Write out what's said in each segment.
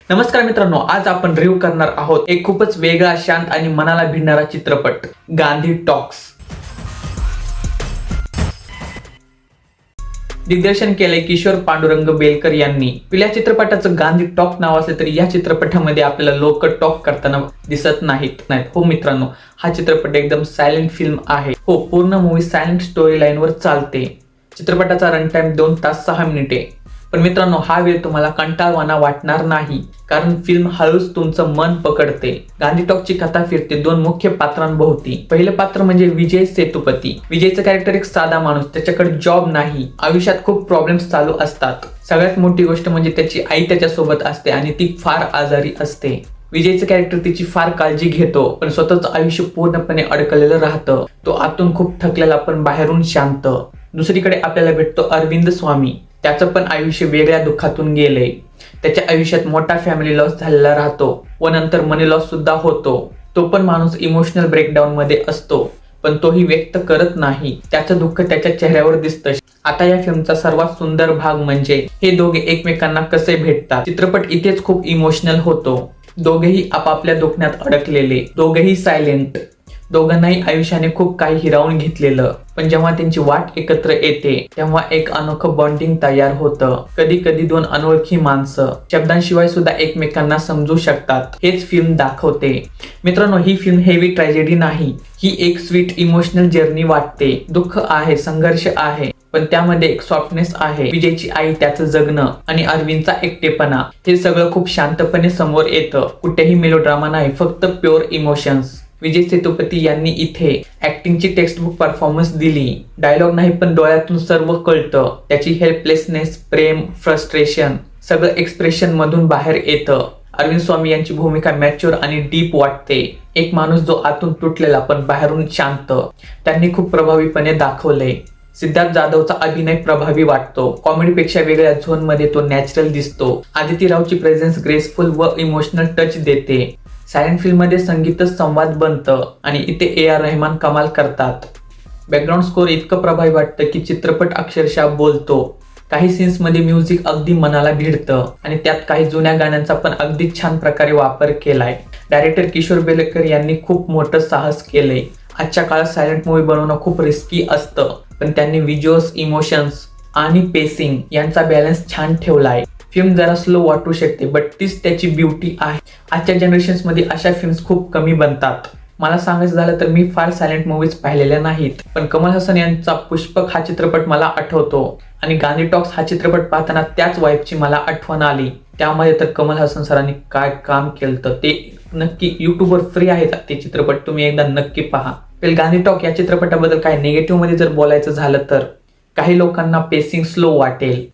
नमस्कार मित्रांनो, आज आपण रिव्ह्यू करणार आहोत एक खूपच वेगळा, शांत आणि मनाला भिडणारा चित्रपट गांधी टॉक्स. दिग्दर्शन केले किशोर पांडुरंग बेलकर यांनी. पहिल्या चित्रपटाचं गांधी टॉक नाव असलं तरी या चित्रपटामध्ये आपल्याला लोक टॉक करताना दिसत नाहीत. हो मित्रांनो, हा चित्रपट एकदम सायलेंट फिल्म आहे. हो, पूर्ण मूवी सायलेंट स्टोरी लाईन वर चालते. चित्रपटाचा रन टाइम 2 तास 6 मिनिटे. पण मित्रांनो, हा वेळ तुम्हाला कंटाळवाणा वाटणार नाही, कारण फिल्म हळूच तुमचं मन पकडते. गांधी टॉकची कथा फिरते दोन मुख्य पात्रांभोवती. पहिलं पात्र म्हणजे विजय सेतुपती. विजयचं कॅरेक्टर एक साधा माणूस, त्याच्याकडे जॉब नाही, आयुष्यात खूप प्रॉब्लेम्स चालू असतात. सगळ्यात मोठी गोष्ट म्हणजे त्याची आई त्याच्यासोबत असते आणि ती फार आजारी असते. विजयचं कॅरेक्टर तिची फार काळजी घेतो, पण स्वतःचं आयुष्य पूर्णपणे अडकलेलं राहतं. तो आतून खूप थकलेला पण बाहेरून शांत. दुसरीकडे आपल्याला भेटतो अरविंद स्वामी. त्याचं पण आयुष्य वेगळ्या दुःखातून गेलंय. त्याच्या आयुष्यात मोठा फॅमिली लॉस झालेला राहतो व नंतर मनी लॉस सुद्धा होतो. तो पण माणूस इमोशनल ब्रेकडाऊन मध्ये असतो, पण तोही व्यक्त करत नाही. त्याचं दुःख त्याच्या चेहऱ्यावर दिसतं. आता या फिल्मचा सर्वात सुंदर भाग म्हणजे हे दोघे एकमेकांना कसे भेटतात. चित्रपट इथेच खूप इमोशनल होतो. दोघेही आपापल्या दुखण्यात अडकलेले, दोघेही सायलेंट. दोघांनाही आयुष्याने खूप काही हिरावून घेतलेलं, पण जेव्हा त्यांची वाट एकत्र येते तेव्हा एक अनोखं बॉन्डिंग तयार होतं. कधी कधी दोन अनोळखी माणसं शब्दांशिवाय सुद्धा एकमेकांना समजू शकतात. हेच फिल्म दाखवते. मित्रांनो, ही फिल्म हेवी ट्रॅजेडी नाही, ही एक स्वीट इमोशनल जर्नी वाटते. दुःख आहे, संघर्ष आहे, पण त्यामध्ये एक सॉफ्टनेस आहे. विजयची आई, त्याचं जगणं आणि अरविंदचा एकटेपणा, हे सगळं खूप शांतपणे समोर येतं. कुठेही मेलोड्रामा नाही, फक्त प्युअर इमोशन्स. विजय सेतुपती यांनी इथे ऍक्टिंगची टेक्स्टबुक परफॉर्मन्स दिली. डायलॉग नाही, पण डोळ्यातून सर्व कळतं. त्याची हेल्पलेसनेस, प्रेम, फ्रस्ट्रेशन सगळं एक्सप्रेशन मधून बाहेर येतं. अरविंद स्वामी यांची भूमिका मॅच्युअर आणि डीप वाटते. एक माणूस जो आतून तुटलेला पण बाहेरून शांत, त्यांनी खूप प्रभावीपणे दाखवले. सिद्धार्थ जाधवचा अभिनय प्रभावी वाटतो. कॉमेडीपेक्षा वेगळ्या झोन मध्ये तो नॅचरल दिसतो. आदिती रावची प्रेझेन्स ग्रेसफुल व इमोशनल टच देते. सायलेंट फिल्म मध्ये संगीतच संवाद बनतं आणि इथे AR रहमान कमाल करतात. बॅकग्राऊंड स्कोर इतकं प्रभावी वाटतं की चित्रपट अक्षरशः बोलतो. काही सीन्स मध्ये म्युझिक अगदी मनाला भिडतं आणि त्यात काही जुन्या गाण्यांचा पण अगदी छान प्रकारे वापर केलाय. डायरेक्टर किशोर बेलकर यांनी खूप मोठं साहस केलंय. आजच्या काळात सायलेंट मूवी बनवणं खूप रिस्की असतं, पण त्यांनी व्हिज्युअल्स, इमोशन्स आणि पेसिंग यांचा बॅलन्स छान ठेवलाय. फिल्म जरा स्लो वाटू शकते, बट तीच त्याची ब्युटी आहे. आजच्या जनरेशन्स मध्ये अशा फिल्म्स खूप कमी बनतात. मला सांगायचं झालं तर मी फार सायलेंट मूवीज पाहिलेल्या नाहीत, पण कमल हसन यांचा पुष्पक हा चित्रपट मला आठवतो आणि गांधी टॉक्स हा चित्रपट पाहताना त्याच वाईबची मला आठवण आली. त्यामध्ये तर कमल हसन सरांनी काय काम केलं ते नक्की युट्यूबवर फ्री आहे ते चित्रपट, तुम्ही एकदा नक्की पहा. गांधी टॉक या चित्रपटाबद्दल काय निगेटिव्ह मध्ये जर बोलायचं झालं तर काही लोकांना पेसिंग स्लो वाटेल.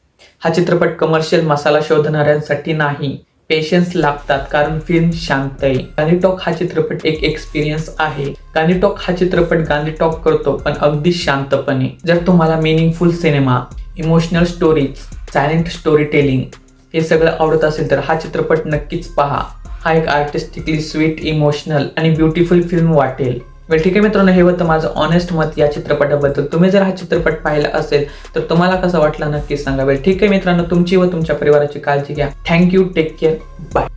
हा चित्रपट कमर्शियल मसाला शोधणाऱ्यांसाठी नाही. पेशन्स लागतात, कारण फिल्म शांत आहे. गांधी टॉक हा चित्रपट एक एक्सपिरियन्स आहे. गांधी टॉक हा चित्रपट गांधी टॉक करतो, पण अगदी शांतपणे. जर तुम्हाला meaningful cinema, emotional stories, silent story telling हे सगळं आवडत असेल तर हा चित्रपट नक्कीच पहा. हा एक आर्टिस्टिकली स्वीट, इमोशनल आणि ब्युटिफुल फिल्म वाटेल. ठीक आहे मित्रांनो, हे होतं माझं ऑनेस्ट मत या चित्रपटाबद्दल. तुम्ही जर हा चित्रपट पाहिला असेल तर तुम्हाला कसं वाटलं नक्की सांगा. ठीक आहे मित्रांनो, तुमची व तुमच्या परिवाराची काळजी घ्या. Thank you, take care, bye.